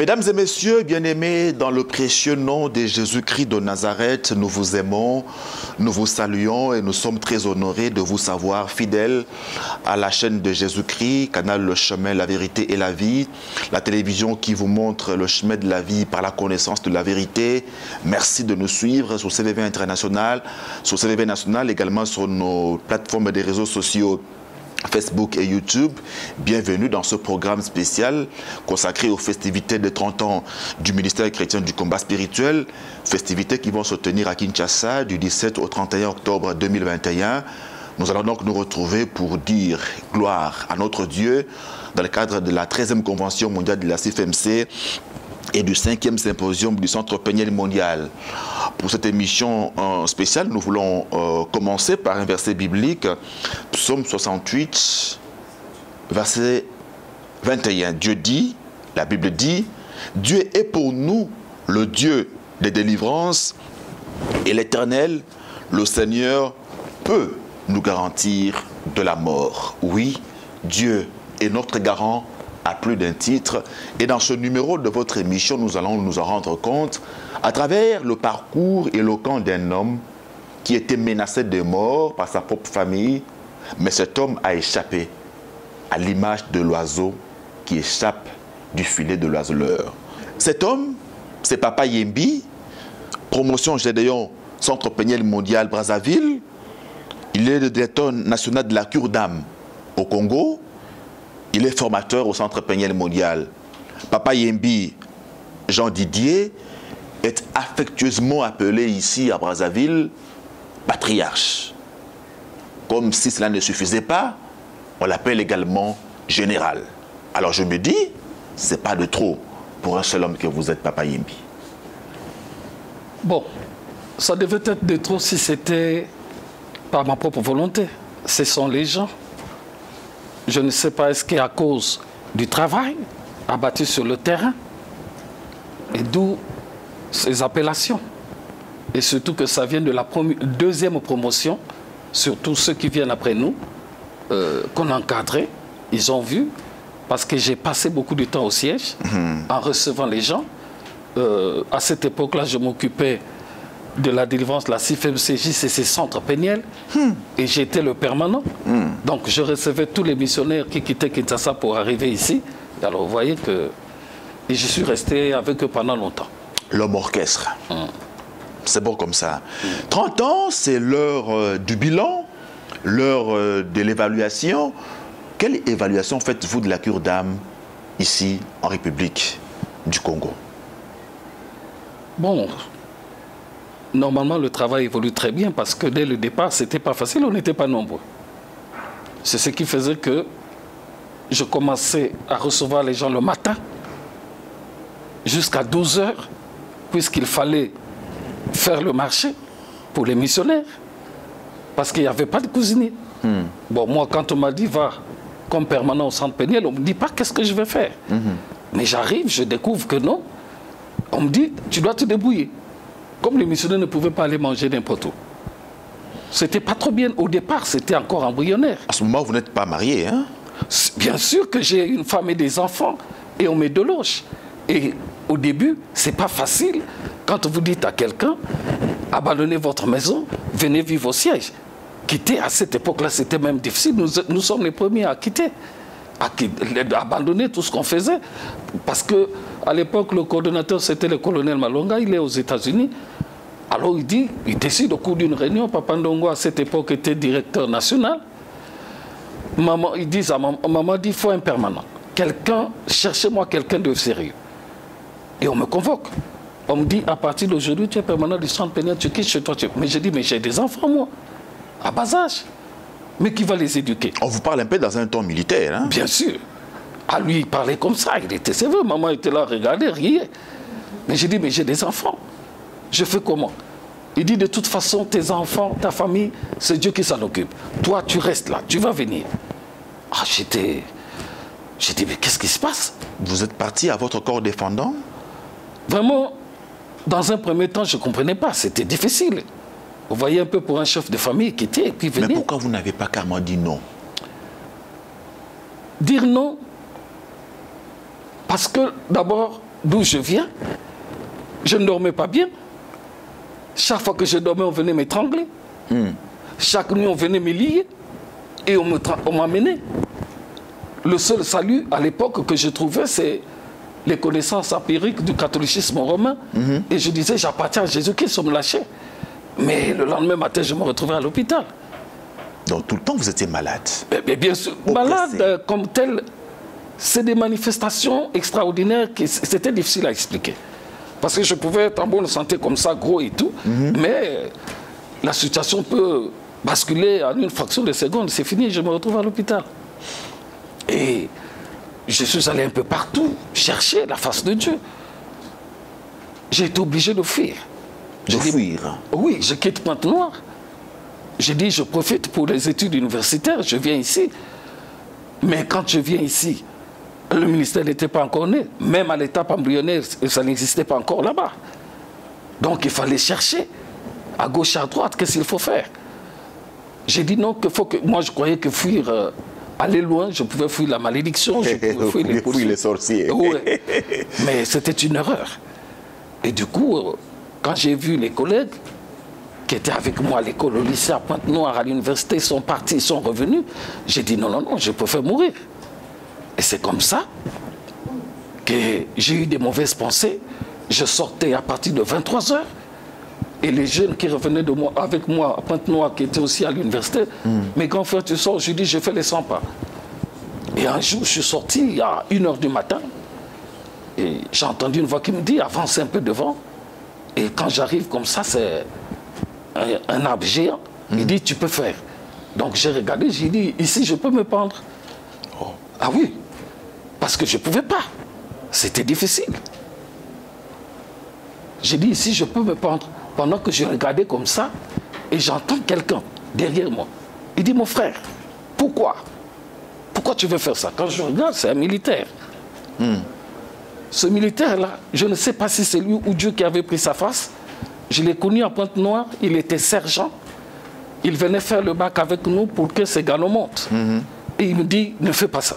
Mesdames et messieurs, bien-aimés, dans le précieux nom de Jésus-Christ de Nazareth, nous vous aimons, nous vous saluons et nous sommes très honorés de vous savoir fidèles à la chaîne de Jésus-Christ, canal Le Chemin, la Vérité et la Vie, la télévision qui vous montre le chemin de la vie par la connaissance de la vérité. Merci de nous suivre sur CVV International, sur CVV National, également sur nos plateformes des réseaux sociaux Facebook et YouTube. Bienvenue dans ce programme spécial consacré aux festivités de 30 ans du ministère chrétien du combat spirituel, festivités qui vont se tenir à Kinshasa du 17 au 31 octobre 2021. Nous allons donc nous retrouver pour dire gloire à notre Dieu dans le cadre de la 13e convention mondiale de la CFMC et du 5e symposium du Centre Peniel mondial. Pour cette émission spéciale, nous voulons commencer par un verset biblique, Psaume 68, verset 21. Dieu dit, la Bible dit, Dieu est pour nous le Dieu des délivrances et l'Éternel, le Seigneur, peut nous garantir de la mort. Oui, Dieu est notre garant à plus d'un titre. Et dans ce numéro de votre émission, nous allons nous en rendre compte à travers le parcours éloquent d'un homme qui était menacé de mort par sa propre famille, mais cet homme a échappé à l'image de l'oiseau qui échappe du filet de l'oiseleur. Cet homme, c'est Papa Yembi, promotion Gédéon, Centre Peniel mondial Brazzaville. Il est le directeur national de la cure d'âme au Congo. Il est formateur au Centre Peniel mondial. Papa Yembi, Jean Didier, est affectueusement appelé ici à Brazzaville patriarche. Comme si cela ne suffisait pas, on l'appelle également général. Alors je me dis, c'est pas de trop pour un seul homme que vous êtes, Papa Yembi. Bon, ça devait être de trop si c'était par ma propre volonté. Ce sont les gens. Je ne sais pas, est-ce qu'à cause du travail abattu sur le terrain, et d'où ces appellations. Et surtout que ça vient de la deuxième promotion, surtout ceux qui viennent après nous, qu'on a encadré, ils ont vu, parce que j'ai passé beaucoup de temps au siège, en recevant les gens. À cette époque-là, je m'occupais de la délivrance, la CFMCJ, c'est ces centres Peniel, et j'étais le permanent. Donc je recevais tous les missionnaires qui quittaient Kinshasa pour arriver ici. Alors vous voyez que... Et je suis resté avec eux pendant longtemps. L'homme orchestre. C'est bon comme ça. 30 ans, c'est l'heure du bilan, l'heure de l'évaluation. Quelle évaluation faites-vous de la cure d'âme ici en République du Congo? Bon... Normalement, le travail évolue très bien parce que dès le départ, ce n'était pas facile, on n'était pas nombreux. C'est ce qui faisait que je commençais à recevoir les gens le matin jusqu'à 12 h, puisqu'il fallait faire le marché pour les missionnaires, parce qu'il n'y avait pas de cuisinier. Bon, moi, quand on m'a dit, va comme permanent au Centre Peniel, on ne me dit pas qu'est-ce que je vais faire. Mais j'arrive, je découvre que non. On me dit, tu dois te débrouiller. Comme les missionnaires ne pouvaient pas aller manger n'importe où. C'était pas trop bien. Au départ, c'était encore embryonnaire. À ce moment, vous n'êtes pas marié, hein? Bien sûr que j'ai une femme et des enfants, et on met de loge. Et au début, c'est pas facile. Quand vous dites à quelqu'un, abandonnez votre maison, venez vivre au siège. Quitter à cette époque-là, c'était même difficile. Nous sommes les premiers à quitter. À abandonner tout ce qu'on faisait. Parce que à l'époque, le coordonnateur, c'était le colonel Malonga, il est aux États-Unis. Alors il décide au cours d'une réunion, Papa Ndongo à cette époque était directeur national. Ils disent à maman, il faut un permanent. Quelqu'un, cherchez-moi quelqu'un de sérieux. Et on me convoque. On me dit, à partir d'aujourd'hui, tu es permanent du Centre Peniel, tu quittes chez toi. Mais je dis, mais j'ai des enfants, moi, à bas âge. Mais qui va les éduquer? On vous parle un peu dans un ton militaire, hein? Bien sûr. À lui, il parlait comme ça, il était sévère. Maman était là, regardez, riait. Mais j'ai dit, mais j'ai des enfants. Je fais comment? Il dit, de toute façon, tes enfants, ta famille, c'est Dieu qui s'en occupe. Toi, tu restes là, tu vas venir. Ah, j'ai dit, mais qu'est-ce qui se passe? Vous êtes parti à votre corps défendant? Vraiment, dans un premier temps, je ne comprenais pas. C'était difficile. Vous voyez un peu pour un chef de famille qui était et puis venait. Mais pourquoi vous n'avez pas carrément dit non? Dire non, parce que d'abord, d'où je viens, je ne dormais pas bien. Chaque fois que je dormais, on venait m'étrangler. Chaque nuit, on venait me lier et on m'amenait. Le seul salut à l'époque que je trouvais, c'est les connaissances empiriques du catholicisme romain. Et je disais, j'appartiens à Jésus-Christ, on me lâchait. Mais le lendemain matin, je me retrouvais à l'hôpital. Donc tout le temps, vous étiez malade? Mais bien sûr, malade comme tel, c'est des manifestations extraordinaires qui c'était difficile à expliquer. Parce que je pouvais être en bonne santé comme ça, gros et tout, mais la situation peut basculer en une fraction de seconde. C'est fini, je me retrouve à l'hôpital. Et je suis allé un peu partout chercher la face de Dieu. J'ai été obligé de fuir. De fuir? Oui, je quitte Pointe-Noire. J'ai dit, je profite pour les études universitaires, je viens ici. Mais quand je viens ici, le ministère n'était pas encore né. Même à l'étape embryonnaire, ça n'existait pas encore là-bas. Donc il fallait chercher, à gauche et à droite, qu'est-ce qu'il faut faire. J'ai dit non, moi je croyais que fuir, aller loin, je pouvais fuir la malédiction, je pouvais fuir les sorciers. Ouais. Mais c'était une erreur. Et du coup, quand j'ai vu les collègues qui étaient avec moi à l'école, au lycée, à Pointe-Noire, à l'université, sont partis, sont revenus, j'ai dit non, non, non, je préfère mourir. Et c'est comme ça que j'ai eu des mauvaises pensées. Je sortais à partir de 23 h. Et les jeunes qui revenaient avec moi à Pointe-Noire, qui étaient aussi à l'université, mes grands frères, tu sors, je dis, je fais les 100 pas. Et un jour, je suis sorti à 1 h du matin. Et j'ai entendu une voix qui me dit, avance un peu devant. Et quand j'arrive comme ça, c'est un arbre géant. Il dit, tu peux faire. Donc j'ai regardé, j'ai dit, ici, je peux me pendre. Oh. Ah oui, parce que je ne pouvais pas. C'était difficile. J'ai dit, ici, je peux me pendre. Pendant que je regardais comme ça, et j'entends quelqu'un derrière moi. Il dit, mon frère, pourquoi tu veux faire ça? Quand je regarde, c'est un militaire. Ce militaire-là, je ne sais pas si c'est lui ou Dieu qui avait pris sa face. Je l'ai connu à Pointe-Noire, il était sergent. Il venait faire le bac avec nous pour que ses galons montent. Et il me dit, ne fais pas ça.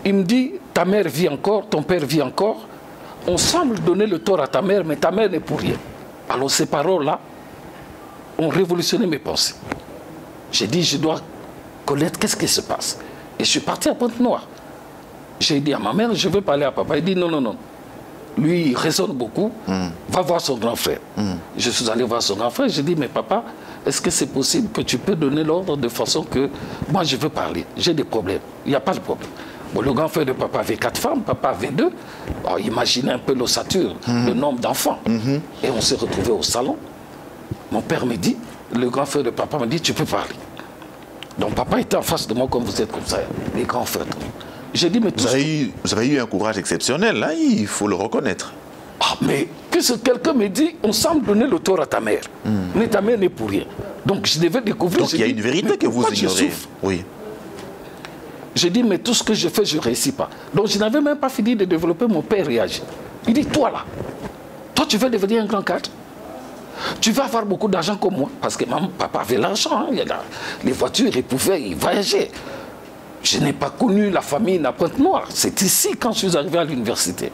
Il me dit, ta mère vit encore, ton père vit encore. On semble donner le tort à ta mère, mais ta mère n'est pour rien. Alors ces paroles-là ont révolutionné mes pensées. J'ai dit, je dois connaître qu'est-ce qui se passe. Et je suis parti à Pointe-Noire. J'ai dit à ma mère, je veux parler à papa. Il dit, non, non, non. Lui, il raisonne beaucoup. Va voir son grand frère. Je suis allé voir son grand frère. J'ai dit, mais papa, est-ce que c'est possible que tu peux donner l'ordre de façon que moi, je veux parler? J'ai des problèmes. Il n'y a pas de problème. Bon, le grand frère de papa avait 4 femmes, papa avait 2. Alors, imaginez un peu l'ossature, le nombre d'enfants. Et on s'est retrouvés au salon. Mon père me dit, le grand frère de papa me dit, tu peux parler. Donc papa était en face de moi comme vous êtes comme ça, les grands frères. J'ai dit, mais tout vous avez eu un courage exceptionnel, là, il faut le reconnaître. Ah, mais que quelqu'un me dit, on semble donner le tort à ta mère. Mais ta mère n'est pour rien. Donc je devais découvrir. Donc il y a une vérité que vous ignorez. Oui. J'ai dit, mais tout ce que je fais, je ne réussis pas. Donc je n'avais même pas fini de développer, mon père réagit. Il dit, toi là, toi tu veux devenir un grand cadre. Tu vas avoir beaucoup d'argent comme moi. Parce que papa avait l'argent, hein, les voitures, il pouvait y voyager. Je n'ai pas connu la famille à Pointe-Noire. C'est ici, quand je suis arrivé à l'université,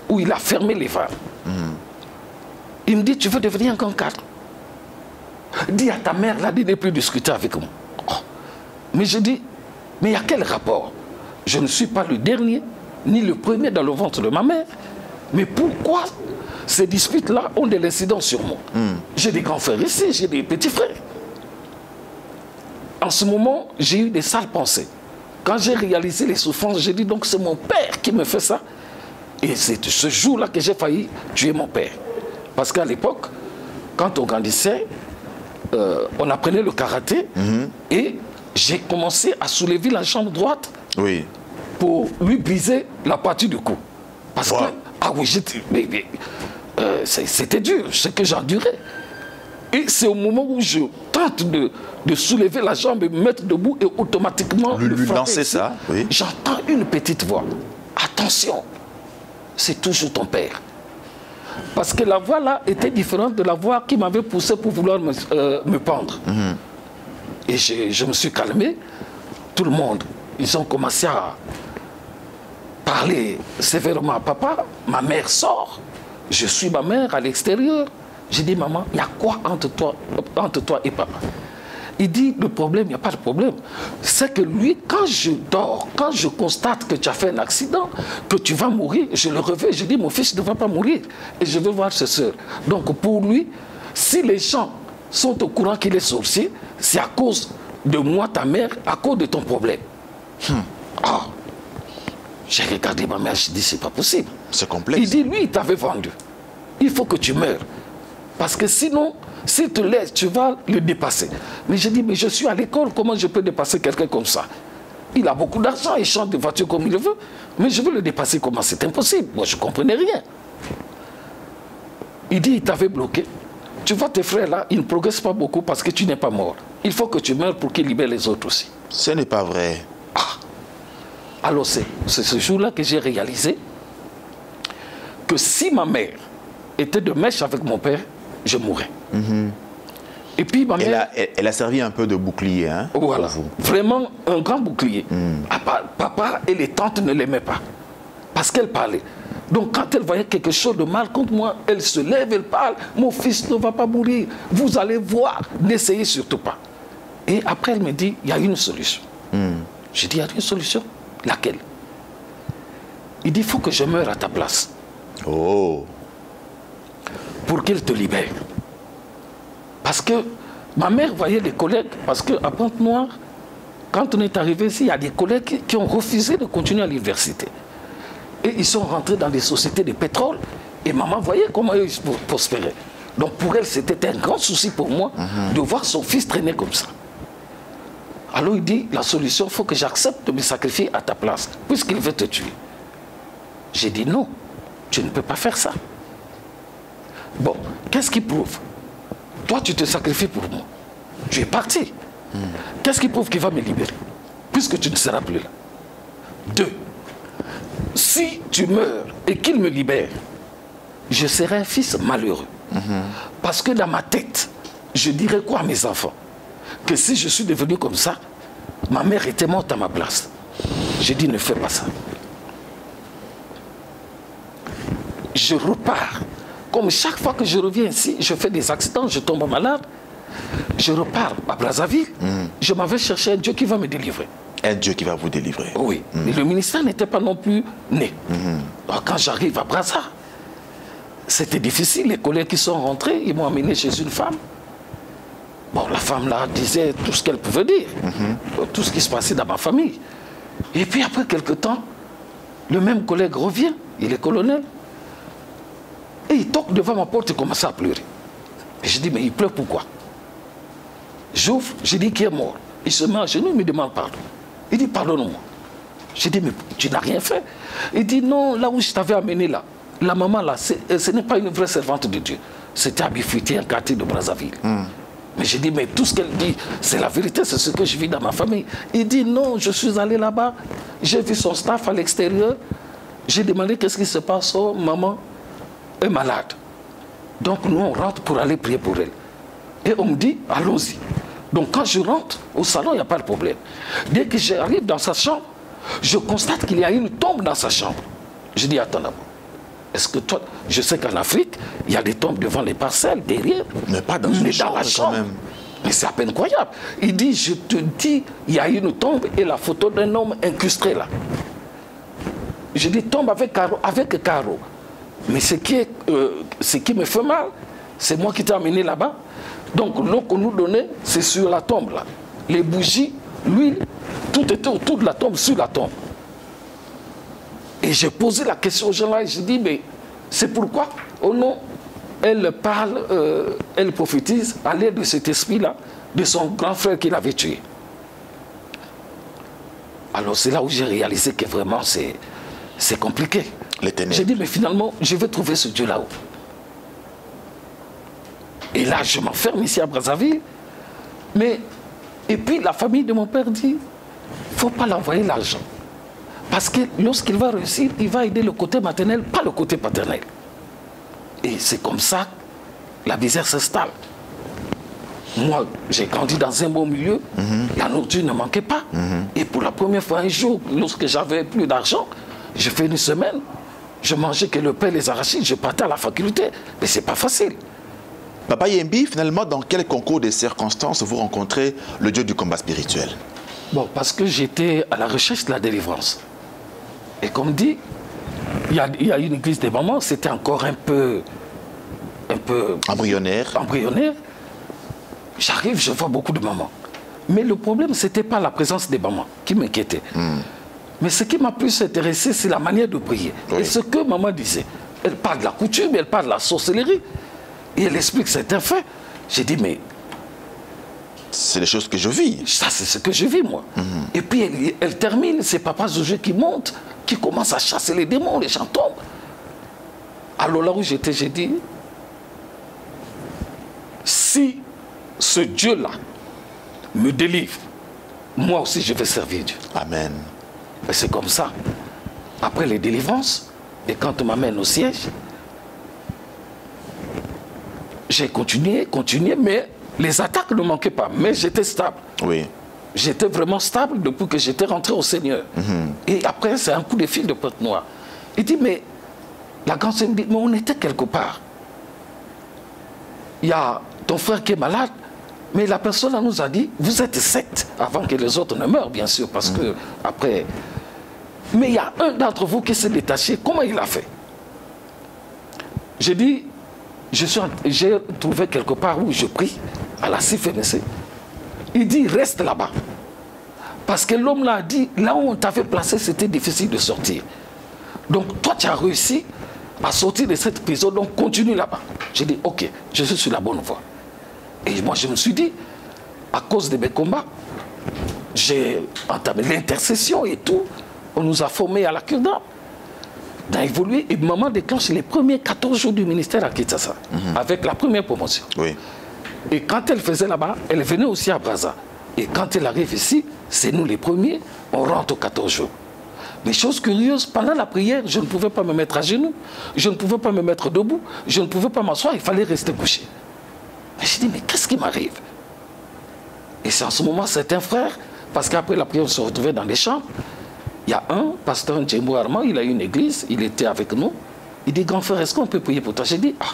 où il a fermé les vannes. Il me dit, tu veux devenir un grand cadre. Dis à ta mère, là, de ne plus discuter avec moi. Oh. Mais je dis, mais il y a quel rapport? Je ne suis pas le dernier, ni le premier dans le ventre de ma mère. Mais pourquoi ces disputes-là ont de l'incidence sur moi? J'ai des grands frères ici, j'ai des petits frères. En ce moment, j'ai eu des sales pensées. Quand j'ai réalisé les souffrances, j'ai dit donc c'est mon père qui me fait ça. Et c'est ce jour-là que j'ai failli tuer mon père. Parce qu'à l'époque, quand on grandissait, on apprenait le karaté et j'ai commencé à soulever la jambe droite pour lui briser la partie du cou. Parce que, ah oui, c'était dur, ce que j'endurais. Et c'est au moment où je tente de soulever la jambe et me mettre debout et automatiquement lui lancer ça, j'entends une petite voix. Attention, c'est toujours ton père. Parce que la voix là était différente de la voix qui m'avait poussé pour vouloir me pendre. Et je me suis calmé. Tout le monde, ils ont commencé parler sévèrement à papa. Ma mère sort. Je suis ma mère à l'extérieur. J'ai dit, maman, il y a quoi entre toi et papa? Il dit, le problème, il n'y a pas de problème. C'est que lui, quand je dors, quand je constate que tu as fait un accident, que tu vas mourir, je le réveille, je dis, mon fils ne va pas mourir. Et je veux voir ses soeurs. Donc pour lui, si les gens sont au courant qu'il est sorcier, c'est à cause de moi, ta mère, à cause de ton problème. Ah, j'ai regardé ma mère, je dis, c'est pas possible. C'est complexe. Il dit, lui, il t'avait vendu. Il faut que tu meurs. Parce que sinon, s'il te laisse, tu vas le dépasser. Mais je dis, mais je suis à l'école, comment je peux dépasser quelqu'un comme ça? Il a beaucoup d'argent, il change de voiture comme il le veut, mais je veux le dépasser comment? C'est impossible. Moi, je ne comprenais rien. Il dit, il t'avait bloqué. Tu vois tes frères là, ils ne progressent pas beaucoup parce que tu n'es pas mort. Il faut que tu meurs pour qu'ils libèrent les autres aussi. Ce n'est pas vrai. Ah. Alors c'est ce jour-là que j'ai réalisé que si ma mère était de mèche avec mon père, je mourrais. Et puis ma mère... Elle a servi un peu de bouclier, hein, voilà, pour vous. Vraiment un grand bouclier. Papa et les tantes ne l'aimaient pas parce qu'elle parlait. Donc quand elle voyait quelque chose de mal contre moi, elle se lève, elle parle. Mon fils ne va pas mourir. Vous allez voir. N'essayez surtout pas. Et après elle me dit, il y a une solution. J'ai dit, il y a une solution. Laquelle? Il dit, il faut que je meure à ta place. Oh. Pour qu'elle te libère. Parce que ma mère voyait les collègues, parce qu'à Pointe-Noire, quand on est arrivé ici, il y a des collègues qui ont refusé de continuer à l'université. Et ils sont rentrés dans des sociétés de pétrole. Et maman voyait comment ils prospéraient. Donc pour elle, c'était un grand souci pour moi de voir son fils traîner comme ça. Alors il dit, la solution, il faut que j'accepte de me sacrifier à ta place, puisqu'il veut te tuer. J'ai dit non, tu ne peux pas faire ça. Bon, qu'est-ce qui prouve? Toi, tu te sacrifies pour moi. Tu es parti. Qu'est-ce qui prouve qu'il va me libérer? Puisque tu ne seras plus là. 2. Si tu meurs et qu'il me libère, je serai un fils malheureux. Parce que dans ma tête, je dirais quoi à mes enfants? Que si je suis devenu comme ça, ma mère était morte à ma place. J'ai dit, ne fais pas ça. Je repars. Comme chaque fois que je reviens ici, je fais des accidents, je tombe malade, je repars à Brazzaville. Je m'avais cherché un Dieu qui va me délivrer. Un Dieu qui va vous délivrer. Oui, mais le ministère n'était pas non plus né. Alors, quand j'arrive à Brazza, c'était difficile. Les collègues qui sont rentrés, ils m'ont amené chez une femme. Bon, la femme là disait tout ce qu'elle pouvait dire, tout ce qui se passait dans ma famille. Et puis après quelque temps, le même collègue revient, il est colonel. Et il toque devant ma porte et commence à pleurer. Et je dis, mais il pleure pourquoi? J'ouvre, je dis qu'il est mort. Il se met à genoux, il me demande pardon. Il dit, pardonne-moi. Je dis, mais tu n'as rien fait. Il dit, non, là où je t'avais amené là, la maman là, ce n'est pas une vraie servante de Dieu. C'était à Bifouiti, un quartier de Brazzaville. Mais je dis, mais tout ce qu'elle dit, c'est la vérité, c'est ce que je vis dans ma famille. Il dit, non, je suis allé là-bas, j'ai vu son staff à l'extérieur, j'ai demandé qu'est-ce qui se passe, oh, maman est malade. Donc nous, on rentre pour aller prier pour elle. Et on me dit, allons-y. Donc quand je rentre au salon, il n'y a pas de problème. Dès que j'arrive dans sa chambre, je constate qu'il y a une tombe dans sa chambre. Je dis, attends d'abord. Est-ce que toi, je sais qu'en Afrique, il y a des tombes devant les parcelles, derrière. Mais pas dans une chambre, la chambre. quand même. Mais c'est à peine croyable. Il dit, je te dis, il y a une tombe et la photo d'un homme incrusté là. Je dis, tombe avec carreau. Mais ce qui me fait mal, c'est moi qui t'ai amené là-bas. Donc l'eau qu'on nous donnait, c'est sur la tombe là. Les bougies, l'huile, tout était autour de la tombe, sur la tombe. Et j'ai posé la question aux gens là et j'ai dit, mais c'est pourquoi? Oh non, elle parle, elle prophétise à l'aide de cet esprit-là, de son grand frère qu'il avait tué. Alors c'est là où j'ai réalisé que vraiment c'est compliqué. J'ai dit, mais finalement, je vais trouver ce Dieu là-haut. Et là, je m'enferme ici à Brazzaville. Et puis la famille de mon père dit, il ne faut pas l'envoyer l'argent. Parce que lorsqu'il va réussir, il va aider le côté maternel, pas le côté paternel. Et c'est comme ça que la misère s'installe. Moi, j'ai grandi dans un bon milieu, la nourriture ne manquait pas. Et pour la première fois un jour, lorsque j'avais plus d'argent, J'ai fait une semaine, je mangeais que le pain et les arachides, je partais à la faculté. Mais c'est pas facile. Papa Yembi, finalement, dans quel concours de circonstances vous rencontrez le Dieu du combat spirituel? Bon, parce que j'étais à la recherche de la délivrance. Et comme dit, il y a une église des mamans, c'était encore un peu embryonnaire. J'arrive, je vois beaucoup de mamans. Mais le problème, ce n'était pas la présence des mamans qui m'inquiétait. Mais ce qui m'a plus intéressé, c'est la manière de prier. Oui. Et ce que maman disait. Elle parle de la coutume, elle parle de la sorcellerie. Et elle explique certains faits. J'ai dit, mais... c'est les choses que je vis. Ça, c'est ce que je vis, moi. Et puis, elle termine, c'est Papa Zouzé qui monte, qui commence à chasser les démons, les gens tombent. Alors là où j'étais, j'ai dit, si ce Dieu-là me délivre, moi aussi je vais servir Dieu. Amen. Et c'est comme ça. Après les délivrances, et quand on m'amène au siège, j'ai continué, mais les attaques ne manquaient pas. Mais j'étais stable. Oui. J'étais vraiment stable depuis que j'étais rentré au Seigneur. Et après, c'est un coup de fil de Pointe-Noire. Il dit, mais la grande sœur me dit, mais on était quelque part. Il y a ton frère qui est malade, mais la personne nous a dit, vous êtes 7, avant que les autres ne meurent, bien sûr, parce que après... Mais il y a un d'entre vous qui s'est détaché. Comment il a fait? J'ai dit, j'ai trouvé quelque part où je prie, à la CFMC. Il dit, reste là-bas. Parce que l'homme l'a dit, là où on t'avait placé, c'était difficile de sortir. Donc toi, tu as réussi à sortir de cette prison, donc continue là-bas. J'ai dit, ok, je suis sur la bonne voie. Et moi, je me suis dit, à cause de mes combats, j'ai entamé l'intercession et tout. On nous a formés à la cure d'âme, d'évoluer. Et maman déclenche les premiers 14 jours du ministère à Kinshasa, avec la première promotion. Oui. Et quand elle faisait là-bas, elle venait aussi à Brazza. Et quand elle arrive ici, c'est nous les premiers, on rentre aux 14 jours. Mais chose curieuse, pendant la prière, je ne pouvais pas me mettre à genoux, je ne pouvais pas me mettre debout, je ne pouvais pas m'asseoir, il fallait rester couché. Mais j'ai dit, mais qu'est-ce qui m'arrive? Et c'est en ce moment, c'est un frère, parce qu'après la prière, on se retrouvait dans les chambres. Il y a un pasteur Ndjembo Armand, il a une église, il était avec nous. Il dit, grand frère, est-ce qu'on peut prier pour toi? J'ai dit, ah,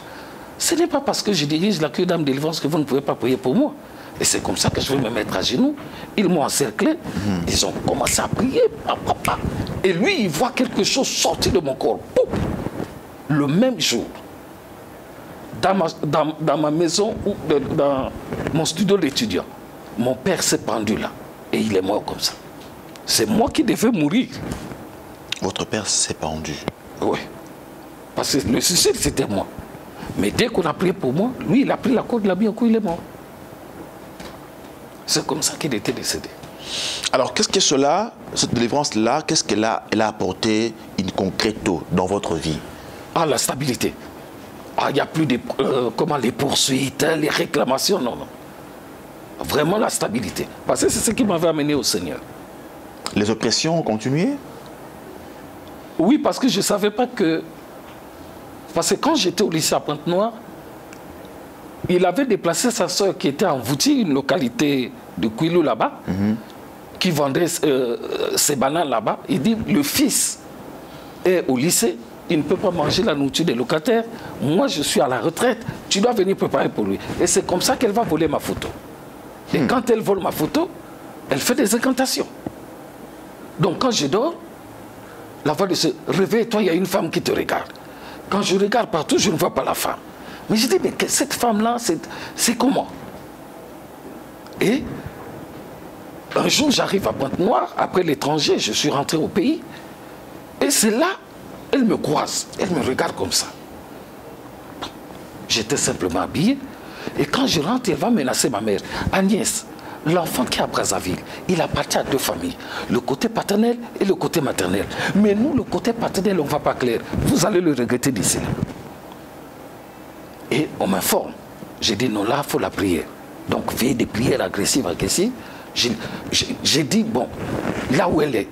ce n'est pas parce que je dirige la cure d'âme délivrance que vous ne pouvez pas prier pour moi. Et c'est comme ça que je vais me mettre à genoux. Ils m'ont encerclé, ils ont commencé à prier. Et lui, il voit quelque chose sortir de mon corps. Pouf. Le même jour, dans ma maison, ou dans mon studio d'étudiant, mon père s'est pendu là. Et il est mort comme ça. C'est moi qui devais mourir. Votre père s'est pendu? Oui. Parce que le suicide, c'était moi. Mais dès qu'on a prié pour moi, lui, il a pris la corde, il a mis un coup, il est mort. C'est comme ça qu'il était décédé. Alors, qu'est-ce que cela, cette délivrance-là, qu'est-ce qu'elle a apporté in concreto dans votre vie? Ah, la stabilité. Ah, il n'y a plus de, les poursuites, les réclamations, non, non. Vraiment la stabilité. Parce que c'est ce qui m'avait amené au Seigneur. Les oppressions ont continué? Oui, parce que je ne savais pas que... Parce que quand j'étais au lycée à Pointe-Noire, il avait déplacé sa soeur qui était en Vouti, une localité de Kouilou là-bas, qui vendait ses bananes là-bas. Il dit, le fils est au lycée, il ne peut pas manger la nourriture des locataires. Moi, je suis à la retraite, tu dois venir préparer pour lui. Et c'est comme ça qu'elle va voler ma photo. Et quand elle vole ma photo, elle fait des incantations. Donc quand je dors, la voix de se réveille-toi, il y a une femme qui te regarde. Quand je regarde partout, je ne vois pas la femme. Mais je dis, mais cette femme-là, c'est comment? Et un jour, j'arrive à Pointe-Noire, après l'étranger, je suis rentré au pays. Et c'est là, elle me croise, elle me regarde comme ça. J'étais simplement habillé. Et quand je rentre, elle va menacer ma mère. Agnès, l'enfant qui est à Brazzaville, il appartient à deux familles, le côté paternel et le côté maternel. Mais nous, le côté paternel, on ne va pas clair. Vous allez le regretter d'ici là. Et on m'informe. J'ai dit, non, là, il faut la prière. Donc, veille des prières agressives. J'ai dit, bon, là où elle est,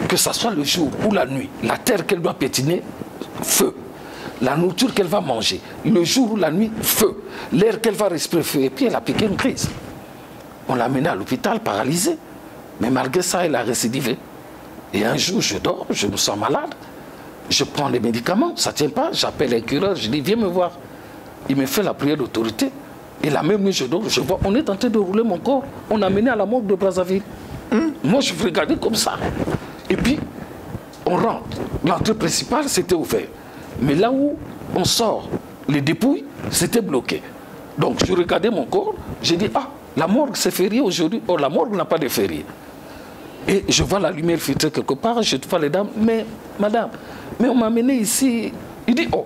que ce soit le jour ou la nuit, la terre qu'elle doit pétiner, feu. La nourriture qu'elle va manger, le jour ou la nuit, feu. L'air qu'elle va respirer, feu. Et puis elle a piqué une crise. On l'a menée à l'hôpital, paralysée. Mais malgré ça, elle a récidivé. Et un jour, je dors, je me sens malade. Je prends les médicaments, ça ne tient pas. J'appelle un cureur, je dis, viens me voir. Il me fait la prière d'autorité. Et la même nuit, je dors, je vois, on est en train de rouler mon corps. On a mené à la morgue de Brazzaville. Moi, je regardais comme ça. Et puis, on rentre. L'entrée principale, c'était ouvert. Mais là où on sort les dépouilles, c'était bloqué. Donc, je regardais mon corps, j'ai dit, ah, la morgue, c'est férié aujourd'hui. Oh, la morgue n'a pas de férié. Et je vois la lumière filtrée quelque part, je vois les dames, mais madame, mais on m'a amené ici. Il dit, oh,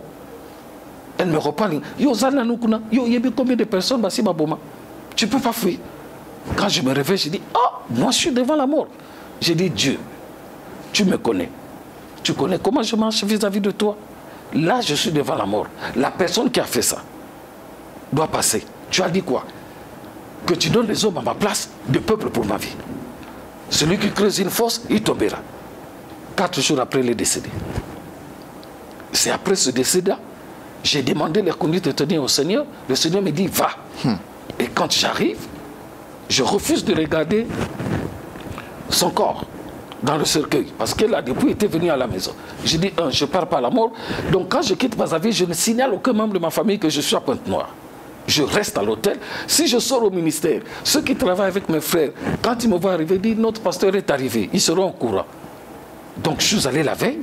elle me reparle. Yo, Zana Nukuna, yo, il y a combien de personnes, Bassi Baboma? Tu ne peux pas fuir. Quand je me réveille, je dis, oh, moi je suis devant la mort. J'ai dit, Dieu, tu me connais. Tu connais comment je marche vis-à-vis de toi. Là, je suis devant la mort. La personne qui a fait ça doit passer. Tu as dit quoi? Que tu donnes les hommes à ma place, de peuple pour ma vie. Celui qui creuse une fosse, il tombera. 4 jours après, il est décédé. C'est après ce décès-là, j'ai demandé les conduites de tenir au Seigneur. Le Seigneur me dit, va. Et quand j'arrive, je refuse de regarder son corps dans le cercueil. Parce que la dépouille était venue à la maison. J'ai dit, je ne pars pas à la mort. Donc quand je quitte Brazzaville, je ne signale aucun membre de ma famille que je suis à Pointe-Noire. Je reste à l'hôtel. Si je sors au ministère, ceux qui travaillent avec mes frères, quand ils me voient arriver, ils disent, notre pasteur est arrivé. Ils seront au courant. Donc je suis allé la veille,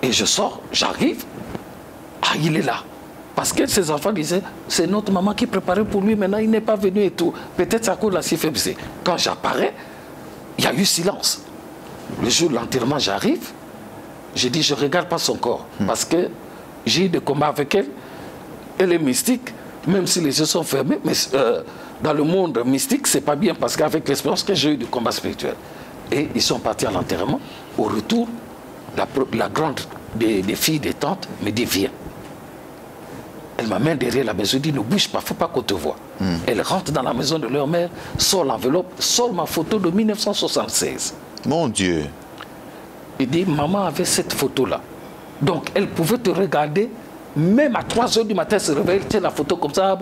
et je sors, j'arrive. Ah, il est là. Parce que ses enfants disaient, c'est notre maman qui préparait pour lui, maintenant il n'est pas venu et tout. Peut-être à cause de la CFMC. Quand j'apparais, il y a eu silence. Le jour de l'enterrement, j'arrive, j'ai dit, je ne regarde pas son corps. Parce que j'ai eu des combats avec elle. Elle est mystique. Même si les yeux sont fermés, mais dans le monde mystique, c'est pas bien parce qu'avec l'expérience que j'ai eue du combat spirituel. Et ils sont partis à l'enterrement. Au retour, la grande des filles, des tantes, me dit, viens. Elle m'amène derrière la maison, dit, ne bouge pas, il ne faut pas qu'on te voie. Elle rentre dans la maison de leur mère, sort l'enveloppe, sort ma photo de 1976. Mon Dieu. Il dit, maman avait cette photo-là. Donc, elle pouvait te regarder. Même à 3 h du matin, elle se réveille, elle tient la photo comme ça,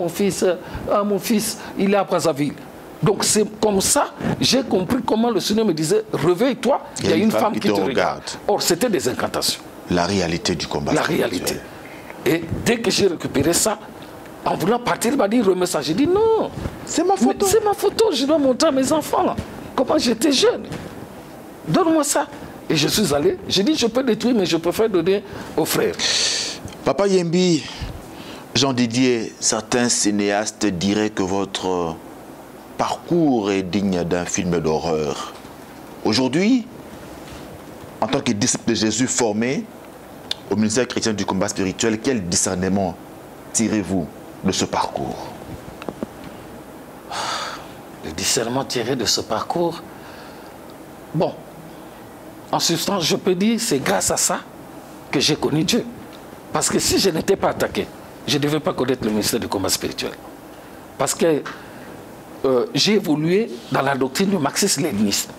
ah mon fils, il est à Brazzaville. Donc c'est comme ça, j'ai compris comment le Seigneur me disait, réveille-toi, il y a une femme qui te regarde. Or, c'était des incantations. La réalité du combat. La réalité. Et dès que j'ai récupéré ça, en voulant partir, il m'a dit, remets ça. J'ai dit, non, c'est ma photo. C'est ma photo, je dois montrer à mes enfants, là, comment j'étais jeune. Donne-moi ça. Et je suis allé, j'ai dit, je peux détruire, mais je préfère donner aux frères. Papa Yembi, Jean Didier, certains cinéastes diraient que votre parcours est digne d'un film d'horreur. Aujourd'hui, en tant que disciple de Jésus formé au ministère chrétien du combat spirituel, quel discernement tirez-vous de ce parcours? Le discernement tiré de ce parcours, bon, en substance, je peux dire c'est grâce à ça que j'ai connu Dieu. Parce que si je n'étais pas attaqué, je ne devais pas connaître le ministère du combat spirituel. Parce que j'ai évolué dans la doctrine du marxisme-léninisme,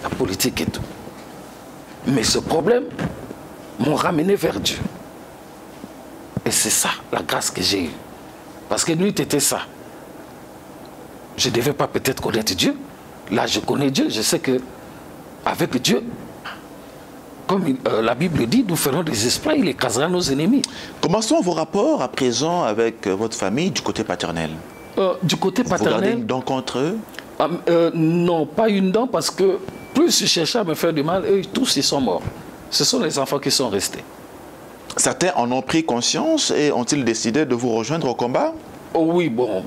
la politique et tout. Mais ce problème m'a ramené vers Dieu. Et c'est ça, la grâce que j'ai eue. Parce que nuit était ça. Je ne devais pas peut-être connaître Dieu. Là, je connais Dieu. Je sais qu'avec Dieu, comme la Bible dit, nous ferons des esprits, il écrasera nos ennemis. Comment sont vos rapports à présent avec votre famille du côté paternel? Du côté paternel... Vous gardez une dent contre eux? Non, pas une dent, parce que plus ils cherchaient à me faire du mal, eux tous ils sont morts. Ce sont les enfants qui sont restés. Certains en ont pris conscience et ont-ils décidé de vous rejoindre au combat? Oh oui, bon,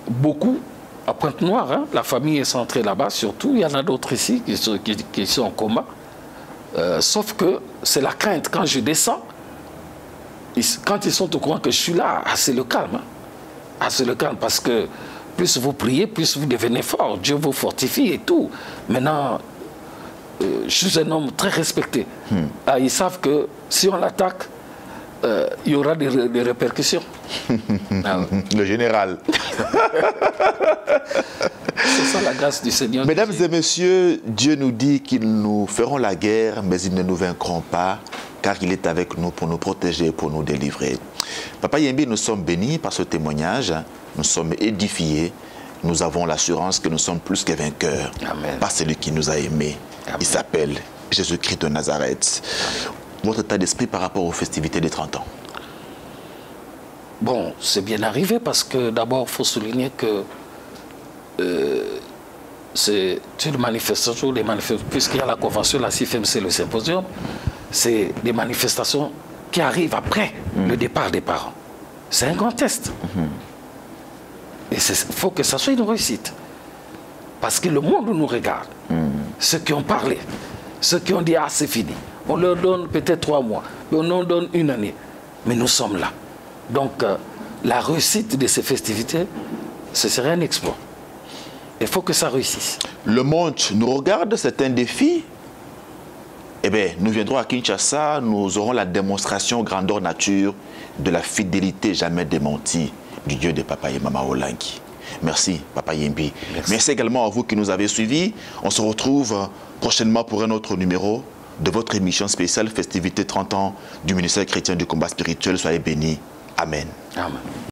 beaucoup. À Pointe-Noire, hein, la famille est centrée là-bas, surtout. Il y en a d'autres ici qui sont en combat. Sauf que c'est la crainte. Quand je descends, quand ils sont au courant que je suis là, c'est le calme. Hein. C'est le calme parce que plus vous priez, plus vous devenez fort. Dieu vous fortifie et tout. Maintenant, je suis un homme très respecté. Ils savent que si on l'attaque, il y aura des répercussions. Le général. C'est ça la grâce du Seigneur. Mesdames et messieurs, Dieu nous dit qu'ils nous feront la guerre, mais ils ne nous vaincront pas, car il est avec nous pour nous protéger, pour nous délivrer. Papa Yembi, nous sommes bénis par ce témoignage, nous sommes édifiés, nous avons l'assurance que nous sommes plus que vainqueurs. Amen. Par celui qui nous a aimés. Amen. Il s'appelle Jésus-Christ de Nazareth. Votre état d'esprit par rapport aux festivités des 30 ans? Bon, c'est bien arrivé parce que d'abord, il faut souligner que c'est une manifestation, puisqu'il y a la convention, la CIFMC, le symposium, c'est des manifestations qui arrivent après le départ des parents. C'est un grand test. Et il faut que ça soit une réussite. Parce que le monde nous regarde. Ceux qui ont parlé, ceux qui ont dit « Ah, c'est fini ». On leur donne peut-être 3 mois, mais on leur donne 1 année. Mais nous sommes là. Donc, la réussite de ces festivités, ce serait un exploit. Il faut que ça réussisse. Le monde nous regarde, c'est un défi. Eh bien, nous viendrons à Kinshasa, nous aurons la démonstration grandeur nature de la fidélité jamais démentie du Dieu de Papa et Maman Olangi. Merci, Papa Yembi. Merci également à vous qui nous avez suivis. On se retrouve prochainement pour un autre numéro de votre émission spéciale Festivité 30 ans du ministère chrétien du combat spirituel. Soyez bénis. Amen. Amen.